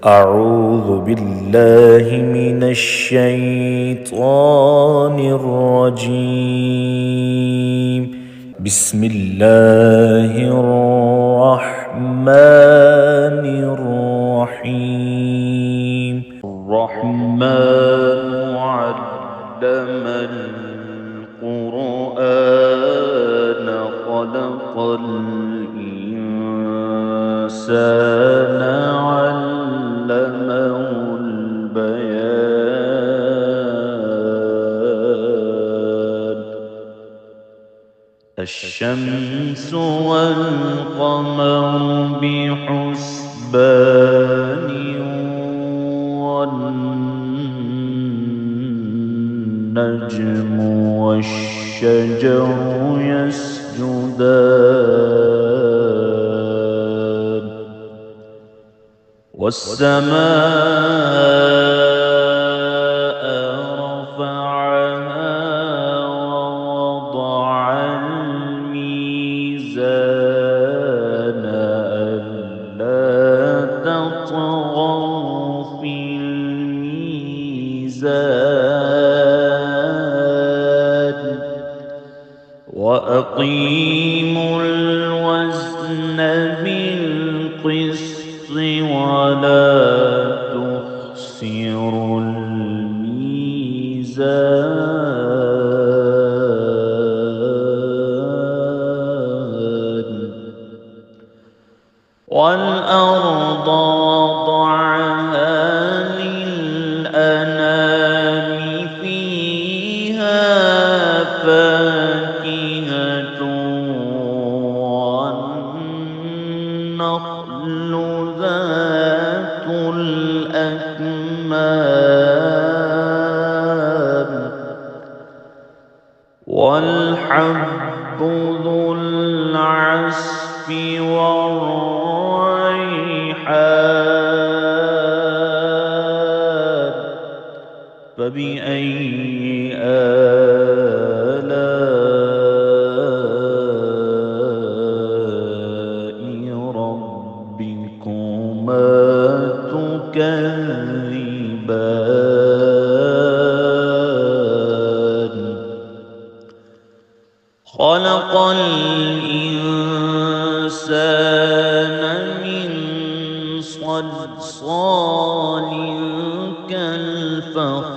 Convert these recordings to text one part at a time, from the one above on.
أعوذ بالله من الشيطان الرجيم. بسم الله الرحمن الرحيم. الرحمن علم القرآن خلق الإنسان علمه البيان. الشمس والقمر بحسبان والنجم والشجر يسجدان والسماء رفعها ووضع الميزان ألا تطغوا في الميزان وأقيموا الوزن بالقسط ولا تخسروا الميزان. والأرض وضعها للأنام فيها فاكهة والنخل ذات الأكمام والحب ذو العصف والريحان. فبأي آلاء ربكما تكذبان. خلق الإنسان من صلصال كالفخار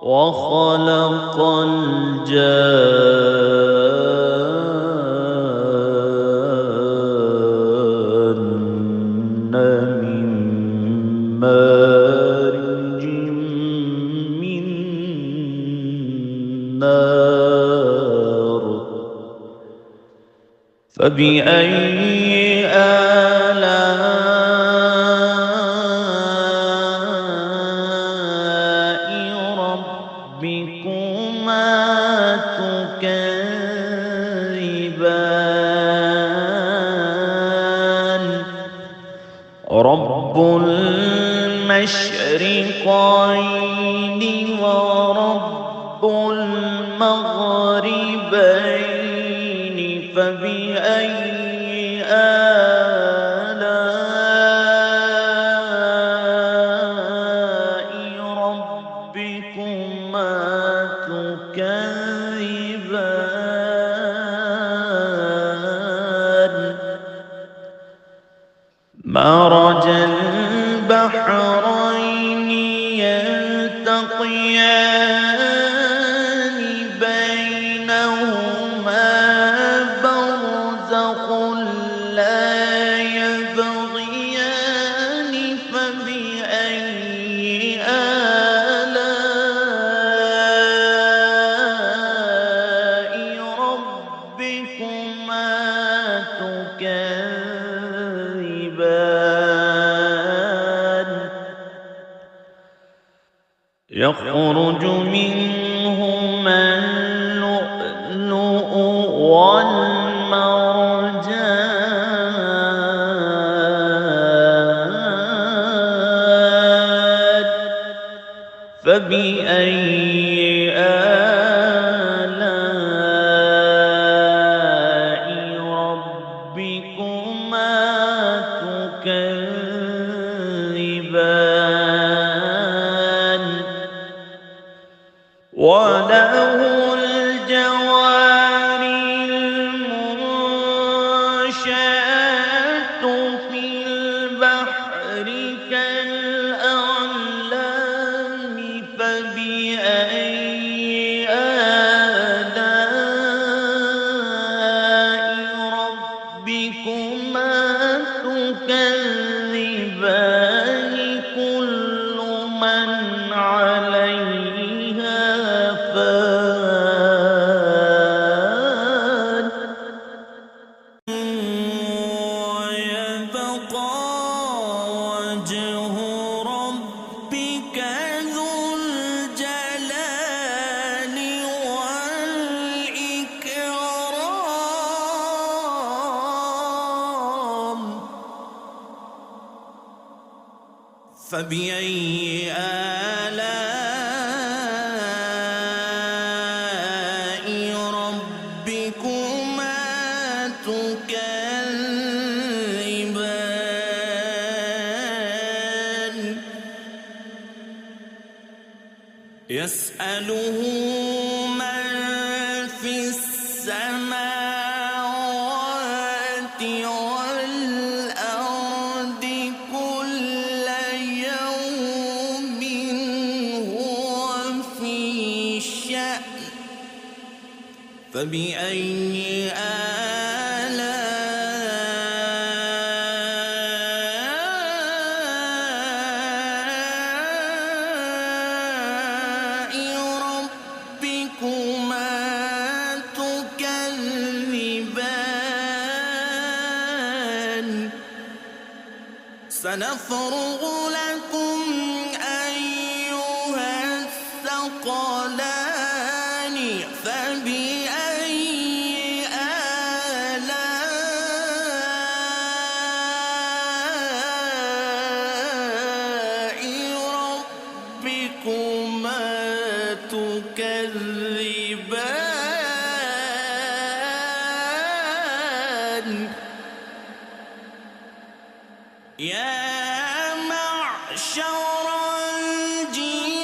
وخلق الجان من مارج من نار. فبأي آلاء ربكما تكذبان. رب المشرقين ورب المغربين. فبأي آلاء ربكما تكذبان. مرج البحرين يلتقيان بينهما برزخ لا يبغيان. فبأي آلاء ربكما تكذبان. يخرج منهما اللؤلؤ والمرجان. فبأي آلاء تكذبان وله الجوار المنشآت في البحر كالأعلام فبأي آلاء ربكما تكذبان كل من عليها فان ويبقى وجه ربك ذو الجلال والإكرام فبأي آلاء ربكما تكذبان يسأله من في السماوات والأرض كل يوم هو في شأن فبأي آلاء ربكما تكذبان سنفرغ لكم أيها الثقلان فبأي آلاء ربكما تكذبان يا معشر الجن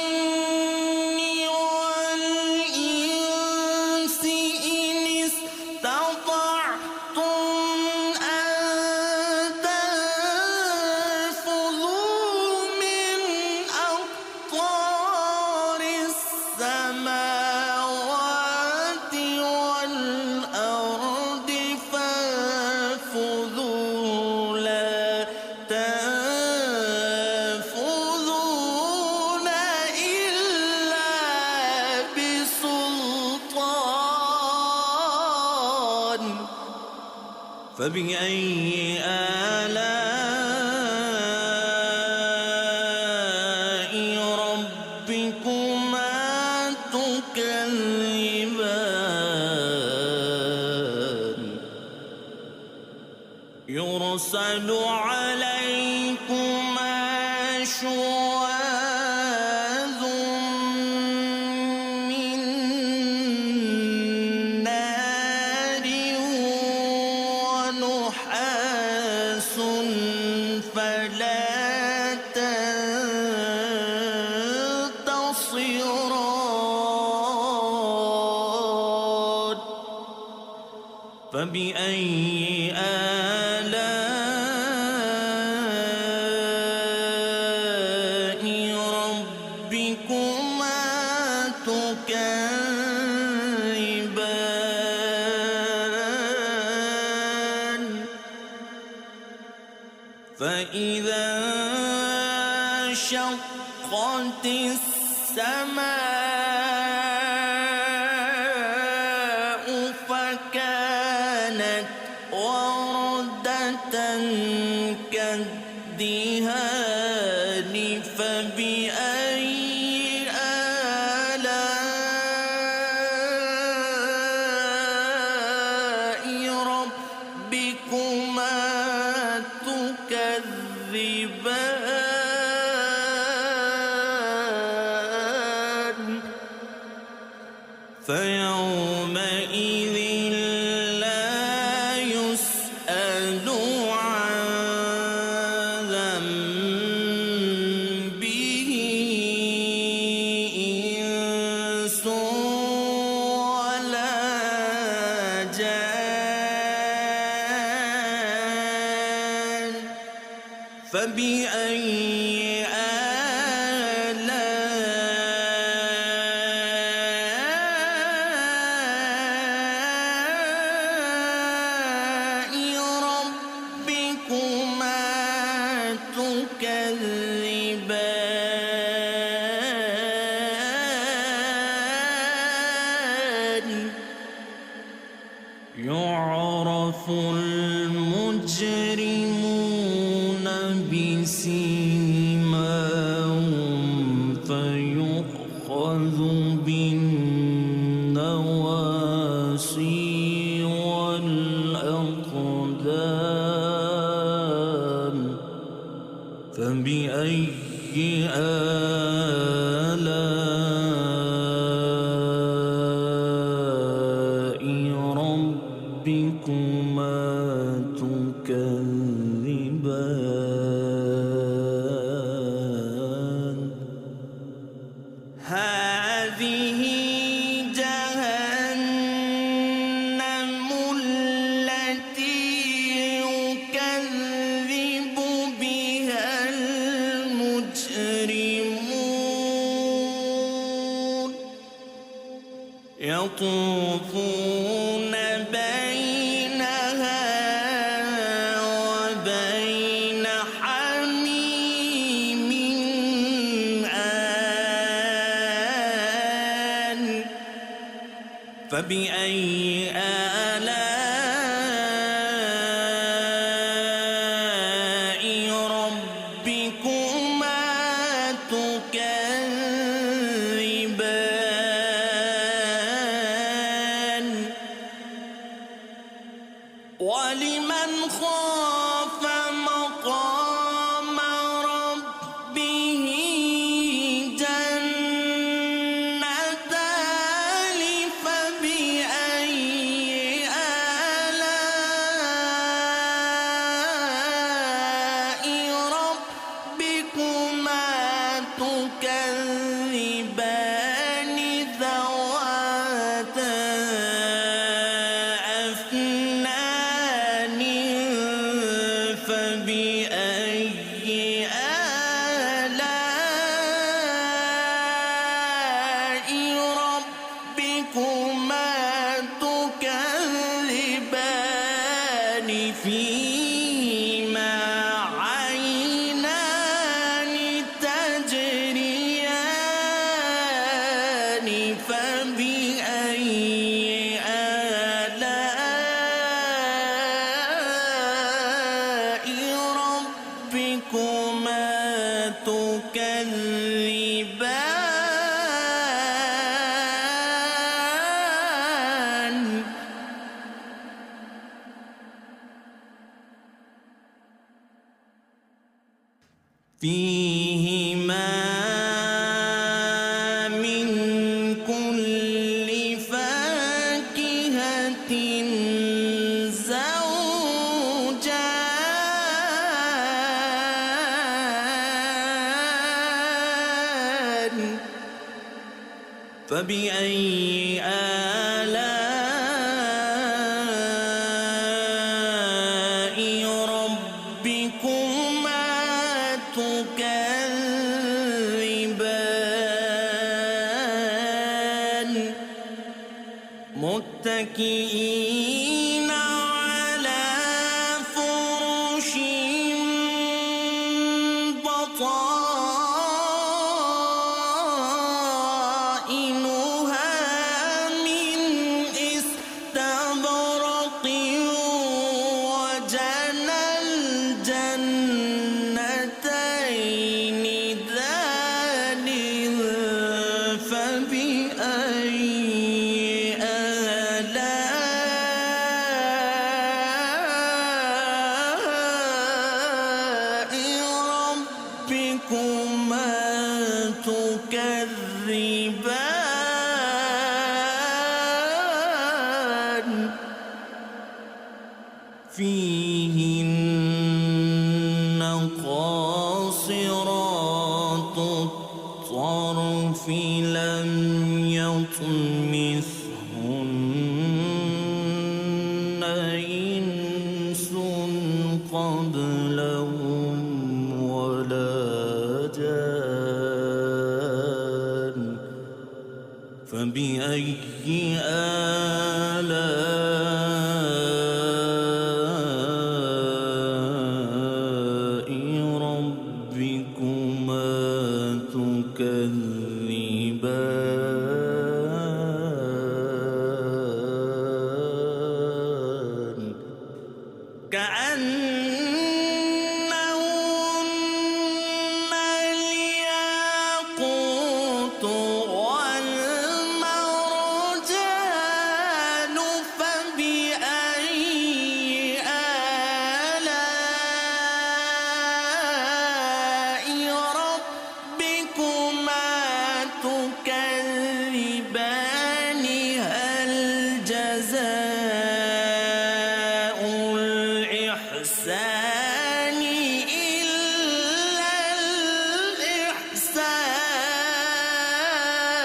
والإنس إن استطعتم أن تنفذوا من أقطار السماوات والأرض فانفذوا لا تنفذون إلا بسلطان فبأي آلاء ربكما تكذبان يرسل عليكما شواظ من نار ونحاس فلا تنتصران فبأي آلاء ربكما تكذبان فإذا انشقت السماء فكانت وردة كالدهان فبأي آلاء ربكما تكذبان فيومئذ لا يسأل فبأي آلاء ربكما تكذبان يعرف المجرمون بسيماهم فيؤخذ بالنواصي والأقدام فبأي آلاء ربكما تكذبان هذه جهنم التي يكذب بها المجرمون يطوفون بينها وبين حميم آن فبأي آلاء ربكما تكذبان ولمن خاف مقام ربه جنتان فبأي آلاء ربكما تكذبان ذواتا أفنان فبأي آلاء ربكما تكذبان فيهما عينان تجريان فبأي آلاء ربكما تكذبان فيهما من كل فاكهة زوجان فبأي آلاء ربكما تكذبان متكئين على فرش بطائنها من استبرق وجنى الجنتين دان فبأي آلاء ربكما تكذبان فيهن قاصرات الطرف لم يطمثهن إنس قبلهم كأنهن الياقوت والمرجان فبأي آلاء ربكما تكذبان هل جزاء الإحسان إلا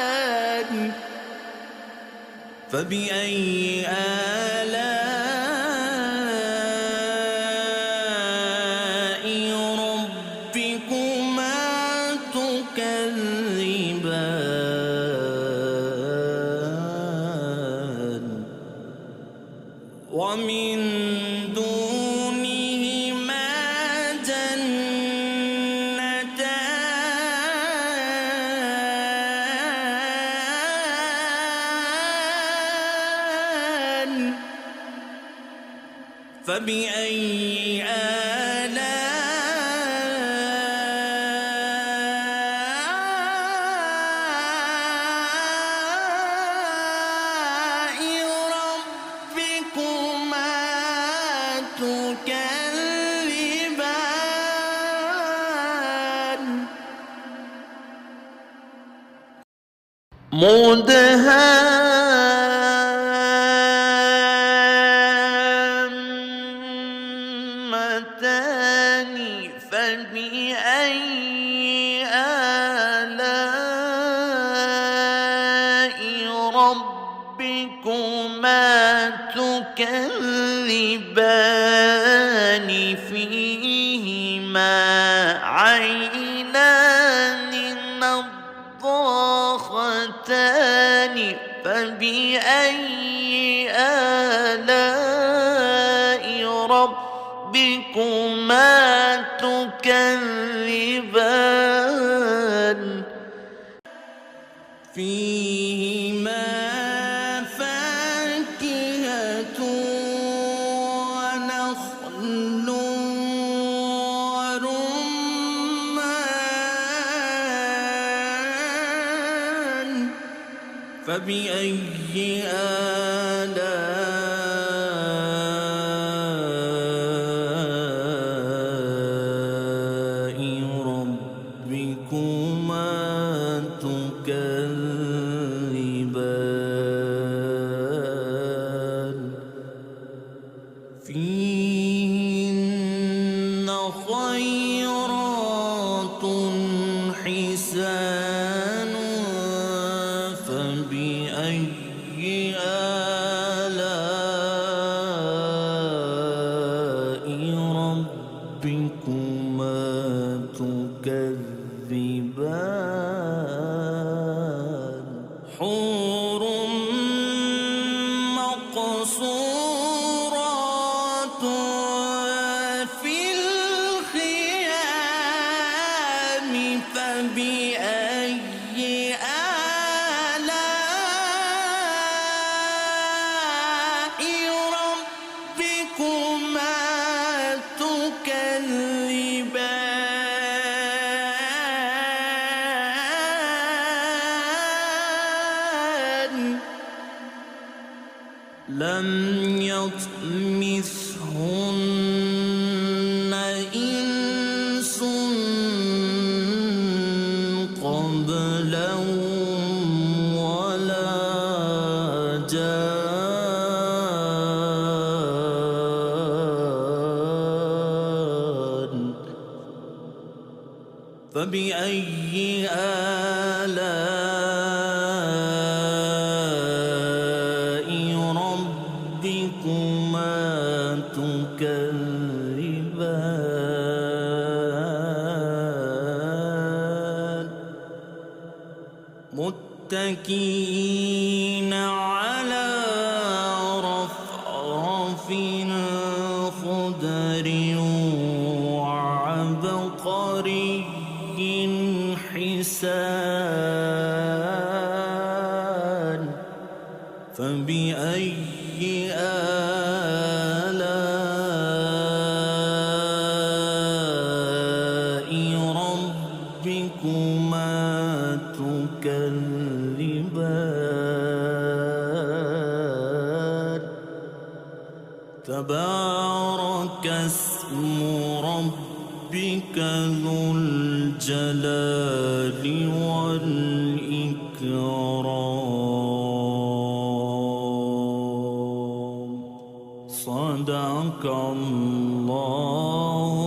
الإحسان فبأي آلاء ربكما تكذبان ومن دونهما جنتان فبأي آلاء ربكما تكذبان مدهامتان فبأي آلاء ربكما تكذبان فيهما عينان نضاختان فبأي آلاء ربكما تكذبان فيهما فاكهة ونخل ورمان فبأي آلاء ربكما تكذبان فيهن خيرات حسان فبأي آلاء ربكما تكذبان حور مقصورات في الخيام فبأي آلاء ربكما تكذبان لم يطمثهن إنس قبلهم ولا جان فبأي آلاء ربكما تكذبان متكئين على رفرف خضر وعبقري حسان فبأي آلاء اسم ربك ذو الجلال والإكرام. صدق الله